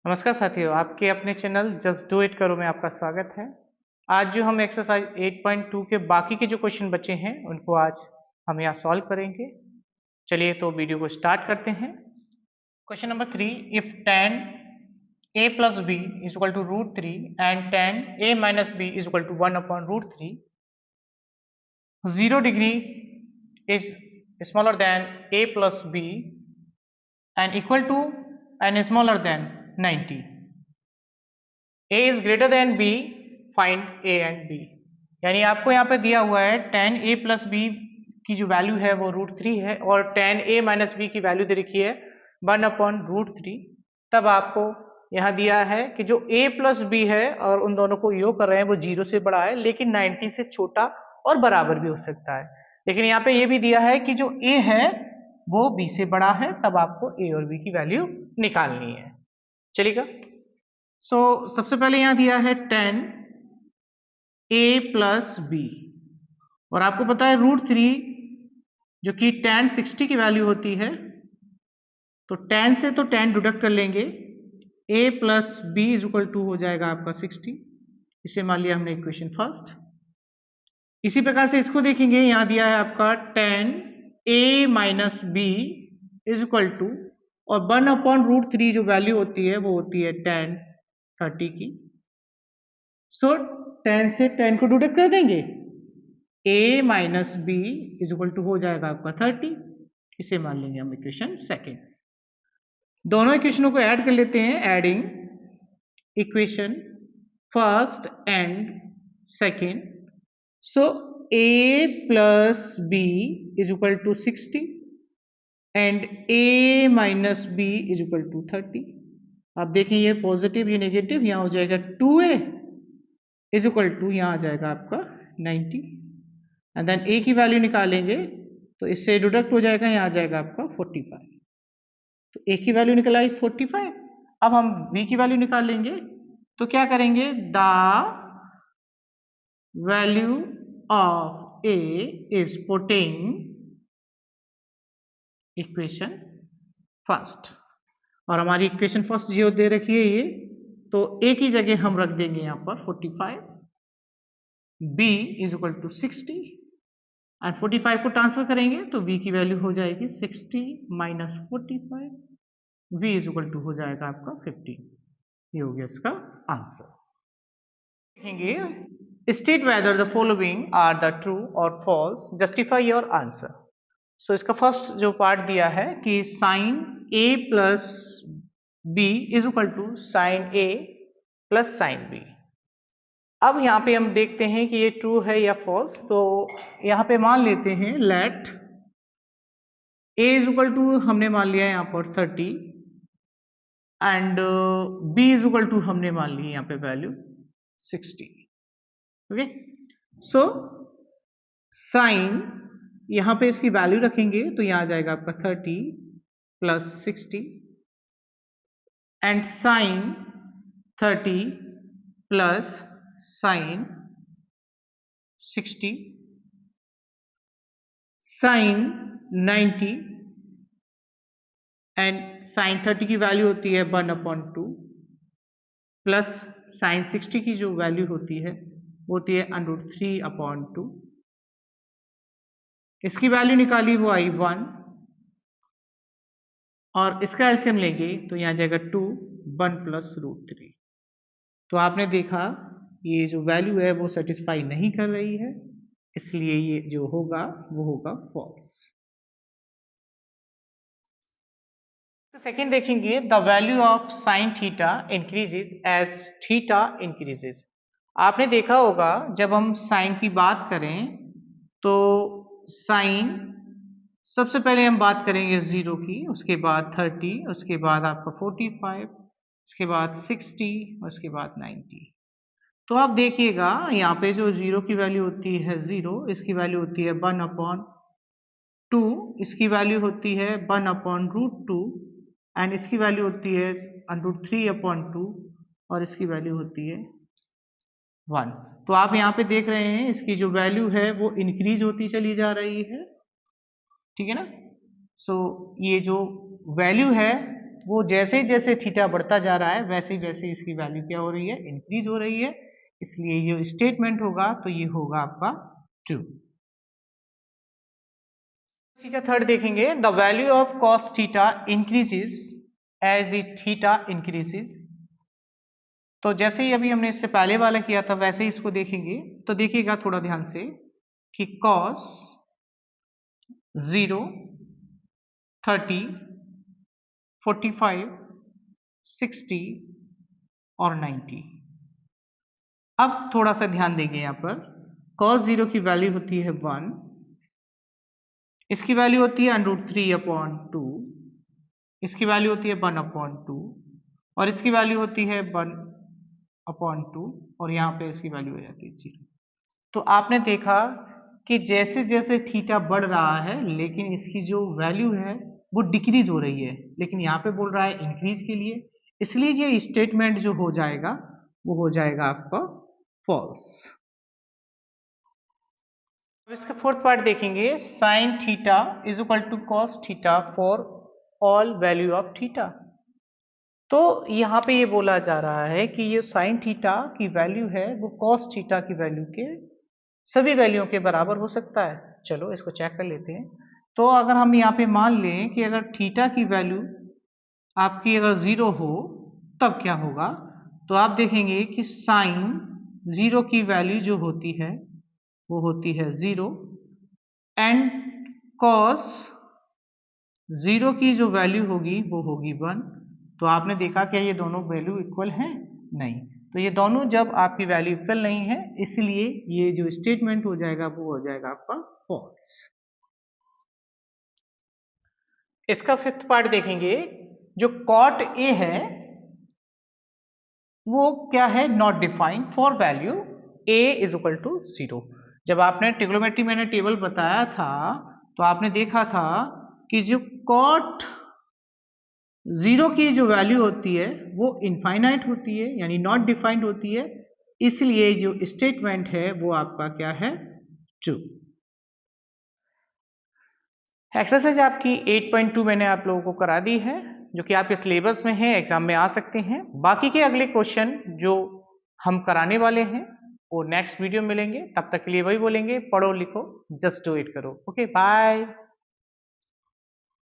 नमस्कार साथियों, आपके अपने चैनल जस्ट डू इट करो में आपका स्वागत है। आज जो हम एक्सरसाइज 8.2 के बाकी के जो क्वेश्चन बचे हैं उनको आज हम यहाँ सॉल्व करेंगे। चलिए तो वीडियो को स्टार्ट करते हैं। Question number 3, if tan a plus b is equal to √3 and tan a minus b is equal to 1 upon √3, 0 degree is smaller than a plus b and equal to and smaller than 90. A is greater than B, find A and B। यानी आपको यहाँ पे दिया हुआ है tan A plus B की जो value है वो √3 है और tan A minus B की वैल्यू दे रखी है 1 upon √3। तब आपको यहाँ दिया है कि जो A plus B है और उन दोनों को योग कर रहे हैं वो 0 से बड़ा है, लेकिन 90 से छोटा और बराबर भी हो सकता है। लेकिन यहाँ पे ये भी दिया है कि जो A है वो B से बड़ा है, तब आपको A और B की वैल्यू निकालनी है। चलिएगा। सबसे पहले यहाँ दिया है tan a प्लस बी और आपको पता है √3 जो कि tan 60 की वैल्यू होती है, तो tan से तो tan डिडक्ट कर लेंगे, a plus b is equal to हो जाएगा आपका 60। इसे मान लिया हमने इक्वेशन फर्स्ट। इसी प्रकार से इसको देखेंगे, यहाँ दिया है आपका tan a minus b is equal to और 1 अपॉन √3 जो वैल्यू होती है वो होती है tan 30 की। सो tan से tan को डिडक्ट कर देंगे, a minus b is equal to हो जाएगा आपका 30। इसे मान लेंगे हम इक्वेशन सेकेंड। दोनों इक्वेशनों को ऐड कर लेते हैं, adding equation first and second. So a plus b is equal to 60 and a minus b is equal to 30। आप देखिए ये पॉजिटिव ये नेगेटिव, यहाँ हो जाएगा 2a इज इक्वल टू यहाँ आ जाएगा आपका 90 एंड देन a की वैल्यू निकालेंगे तो इससे डिडक्ट हो जाएगा, यहाँ आ जाएगा आपका 45। तो a की वैल्यू निकल आई 45। अब हम b की वैल्यू निकाल लेंगे, तो क्या करेंगे, the value of a is putting equation first. और हमारी इक्वेशन फर्स्ट जो दे रखी है ये, तो a की जगह हम रख देंगे यहाँ पर 45, b is equal to 60 and 45 को ट्रांसफर करेंगे तो b की वैल्यू हो जाएगी 60 minus 45, v is equal to हो जाएगा आपका 15। ये हो गया इसका आंसर। देखेंगे, state whether the following are the true और false, justify your answer. So इसका फर्स्ट जो पार्ट दिया है कि sine a plus b is equal to sine a plus sine b। अब यहाँ पे हम देखते हैं कि ये ट्रू है या फॉल्स। तो यहाँ पे मान लेते हैं let a is equal to हमने मान लिया यहाँ पर 30 and b is equal to हमने मान ली यहाँ पे वैल्यू 60। ओके, सो साइन यहाँ पे इसकी वैल्यू रखेंगे तो यहाँ आ जाएगा आपका 30 plus 60 and sine 30 plus sine 60 sine 90 and sine 30 की वैल्यू होती है 1/2 प्लस साइन 60 की जो वैल्यू होती है वो होती है √3/2। इसकी वैल्यू निकाली वो आई 1 और इसका एलसीएम लेंगे तो यहाँ जाएगा 2, 1 प्लस √3। तो आपने देखा ये जो वैल्यू है वो सेटिस्फाई नहीं कर रही है, इसलिए ये जो होगा वो होगा फॉल्स। तो सेकेंड देखेंगे, the value of sine theta increases as theta increases. आपने देखा होगा जब हम साइन की बात करें तो साइन सबसे पहले हम बात करेंगे 0 की, उसके बाद 30, उसके बाद आपका 45, उसके बाद 60, उसके बाद 90। तो आप देखिएगा यहाँ पे जो 0 की वैल्यू होती है 0, इसकी वैल्यू होती है 1/2, इसकी वैल्यू होती है 1/√2 एंड इसकी वैल्यू होती है √3/2 और इसकी वैल्यू होती है 1। तो आप यहाँ पे देख रहे हैं इसकी जो वैल्यू है वो इंक्रीज होती चली जा रही है, ठीक है ना। सो ये जो वैल्यू है वो जैसे जैसे थीटा बढ़ता जा रहा है वैसे वैसे इसकी वैल्यू क्या हो रही है, इंक्रीज हो रही है। इसलिए ये स्टेटमेंट होगा तो ये होगा आपका ट्रू। इसी का थर्ड देखेंगे, the value of cos theta increases as the theta increases. तो जैसे ही अभी हमने इससे पहले वाला किया था वैसे ही इसको देखेंगे। तो देखिएगा थोड़ा ध्यान से कि cos 0, 30, 45, 60 और 90। अब थोड़ा सा ध्यान देंगे यहाँ पर, cos 0 की वैल्यू होती है 1, इसकी वैल्यू होती है √3/2, इसकी वैल्यू होती है 1/2 और इसकी वैल्यू होती है 1/2 और यहाँ पे इसकी वैल्यू हो जाती है 0। तो आपने देखा कि जैसे जैसे थीटा बढ़ रहा है लेकिन इसकी जो वैल्यू है वो डिक्रीज हो रही है, लेकिन यहाँ पे बोल रहा है इंक्रीज के लिए, इसलिए ये स्टेटमेंट जो हो जाएगा वो हो जाएगा आपका फॉल्स। अब इसका फोर्थ पार्ट देखेंगे, sine theta is equal to cos theta for all value of theta. तो यहाँ पे ये बोला जा रहा है कि ये साइन थीटा की वैल्यू है वो कॉस थीटा की वैल्यू के सभी वैल्यूओं के बराबर हो सकता है। चलो इसको चेक कर लेते हैं। तो अगर हम यहाँ पे मान लें कि अगर थीटा की वैल्यू आपकी अगर 0 हो तब क्या होगा, तो आप देखेंगे कि साइन 0 की वैल्यू जो होती है वो होती है 0 एंड कॉस 0 की जो वैल्यू होगी वो होगी 1। तो आपने देखा क्या ये दोनों वैल्यू इक्वल हैं? नहीं। तो ये दोनों जब आपकी वैल्यू इक्वल नहीं है इसलिए ये जो स्टेटमेंट हो जाएगा वो हो जाएगा आपका फॉल्स। इसका फिफ्थ पार्ट देखेंगे, जो कॉट ए है वो क्या है, not defined for value a is equal to 0। जब आपने ट्रिग्नोमेट्री मैंने टेबल बताया था तो आपने देखा था कि जो कॉट 0 की जो वैल्यू होती है वो इनफाइनाइट होती है यानी नॉट डिफाइंड होती है, इसलिए जो स्टेटमेंट है वो आपका क्या है, ट्रू। एक्सरसाइज आपकी 8.2 मैंने आप लोगों को करा दी है जो कि आपके सिलेबस में है, एग्जाम में आ सकते हैं। बाकी के अगले क्वेश्चन जो हम कराने वाले हैं वो नेक्स्ट वीडियो में मिलेंगे। तब तक के लिए वही बोलेंगे, पढ़ो लिखो जस्ट डू इट करो। Okay bye.